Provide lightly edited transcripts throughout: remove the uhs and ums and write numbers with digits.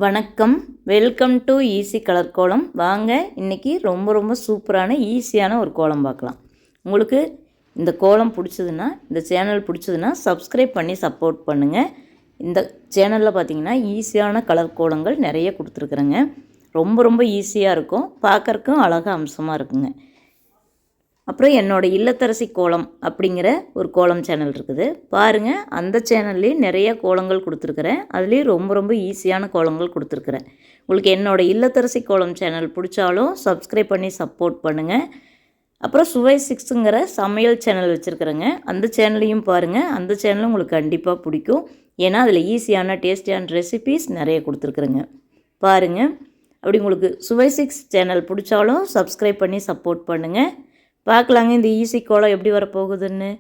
வணக்கம். Welcome to easy colour கோலம். வாங்க இன்றைக்கி ரொம்ப சூப்பரான ஈஸியான ஒரு கோலம் பார்க்கலாம். உங்களுக்கு இந்த கோலம் பிடிச்சதுன்னா, இந்த சேனல் பிடிச்சதுன்னா சப்ஸ்கிரைப் பண்ணி சப்போர்ட் பண்ணுங்கள். இந்த சேனலில் பார்த்தீங்கன்னா ஈஸியான கலர் கோலங்கள் நிறைய கொடுத்துருக்குறேங்க. ரொம்ப ஈஸியாக இருக்கும், பார்க்குறக்கும் அழகாக அம்சமாக இருக்குங்க. அப்புறம் என்னோடய இல்லத்தரசி கோலம் அப்படிங்கிற ஒரு கோலம் சேனல் இருக்குது பாருங்கள். அந்த சேனல்லேயும் நிறைய கோலங்கள் கொடுத்துருக்குறேன். அதுலேயும் ரொம்ப ஈஸியான கோலங்கள் கொடுத்துருக்குறேன். உங்களுக்கு என்னோடய இல்லத்தரசி கோலம் சேனல் பிடிச்சாலும் சப்ஸ்கிரைப் பண்ணி சப்போர்ட் பண்ணுங்கள். அப்புறம் சுவை 6ங்கிற சமையல் சேனல் வச்சுருக்குறேங்க. அந்த சேனலையும் பாருங்கள். அந்த சேனலும் உங்களுக்கு கண்டிப்பாக பிடிக்கும். ஏன்னா அதில் ஈஸியான டேஸ்டியான ரெசிபீஸ் நிறைய கொடுத்துருக்குறேங்க. பாருங்கள். அப்படி உங்களுக்கு சுவை 6 சேனல் பிடிச்சாலும் சப்ஸ்கிரைப் பண்ணி சப்போர்ட் பண்ணுங்கள். பார்க்கலாங்க இந்த ஈஸி கோலம் எப்படி வரப்போகுதுன்னு.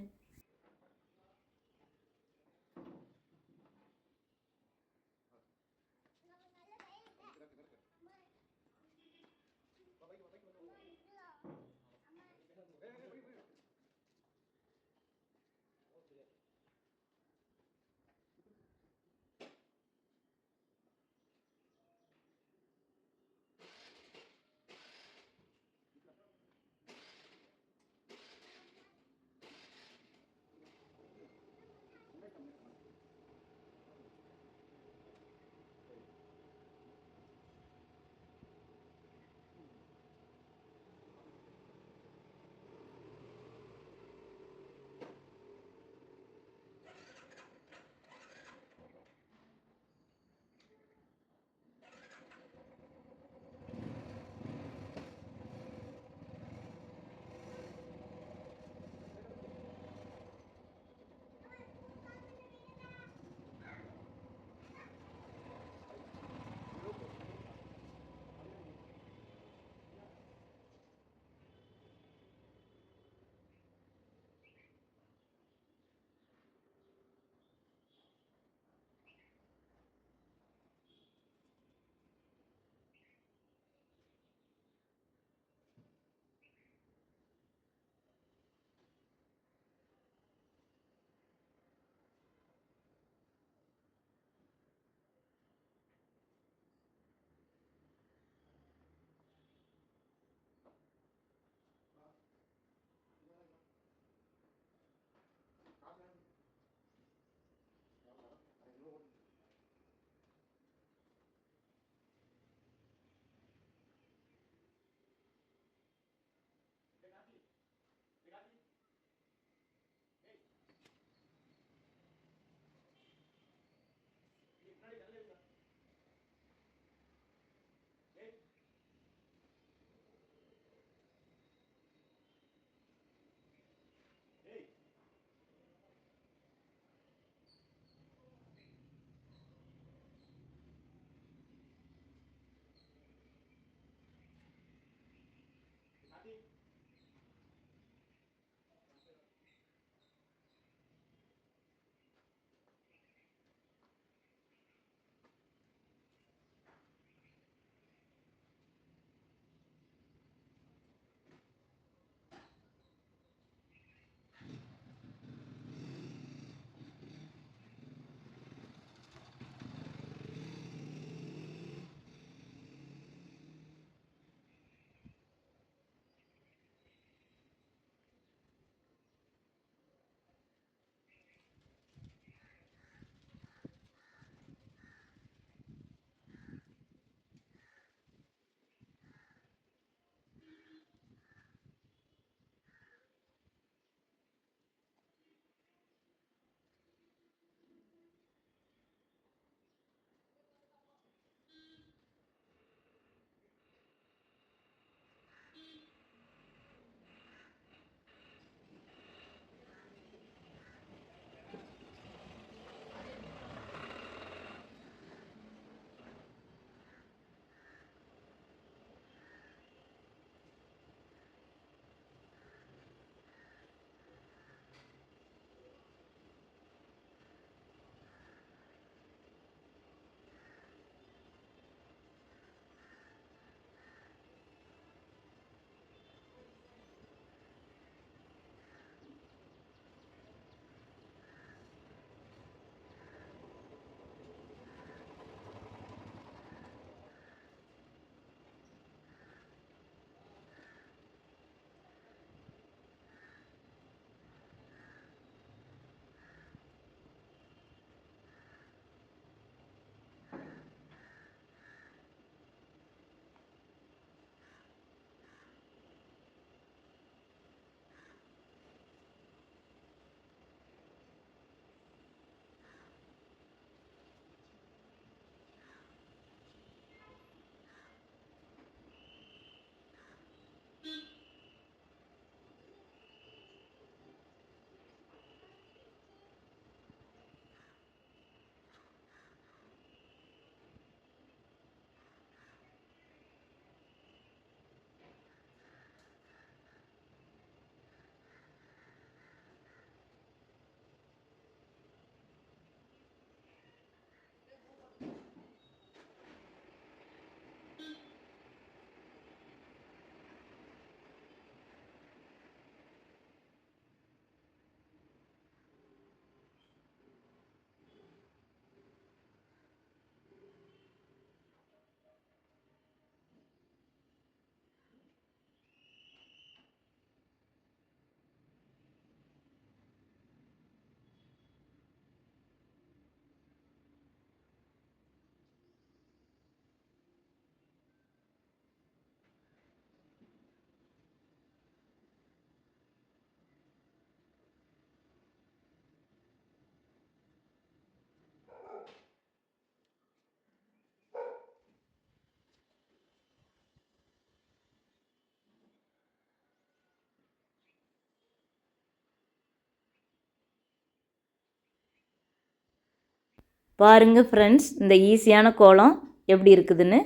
பாருங்கள் ஃப்ரெண்ட்ஸ், இந்த ஈஸியான கோலம் எப்படி இருக்குதுன்னு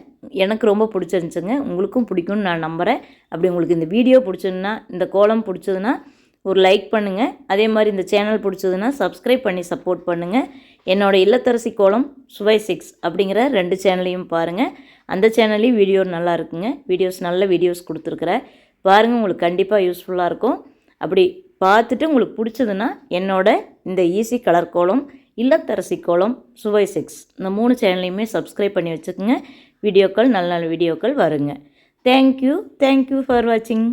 எனக்கு ரொம்ப பிடிச்சிருந்துச்சுங்க. உங்களுக்கும் பிடிக்கும்னு நான் நம்புகிறேன். அப்படி உங்களுக்கு இந்த வீடியோ பிடிச்சதுன்னா, இந்த கோலம் பிடிச்சதுன்னா ஒரு லைக் பண்ணுங்கள். அதே மாதிரி இந்த சேனல் பிடிச்சதுன்னா சப்ஸ்கிரைப் பண்ணி சப்போர்ட் பண்ணுங்கள். என்னோடய இல்லத்தரசி கோலம் சுவை 6 அப்படிங்கிற 2 சேனலையும் பாருங்கள். அந்த சேனல்லையும் வீடியோ நல்லா இருக்குங்க. நல்ல வீடியோஸ் கொடுத்துருக்குறேன். பாருங்கள், உங்களுக்கு கண்டிப்பாக யூஸ்ஃபுல்லாக இருக்கும். அப்படி பார்த்துட்டு உங்களுக்கு பிடிச்சதுன்னா என்னோட இந்த ஈஸி கலர் கோலம், இல்லத்தரசி கோலம், சுவை 6 இந்த 3 சேனலையுமே சப்ஸ்கிரைப் பண்ணி வச்சுக்கோங்க. வீடியோக்கள் நல்ல நல்ல வீடியோக்கள் வருங்க. தேங்க்யூ ஃபார் வாட்சிங்.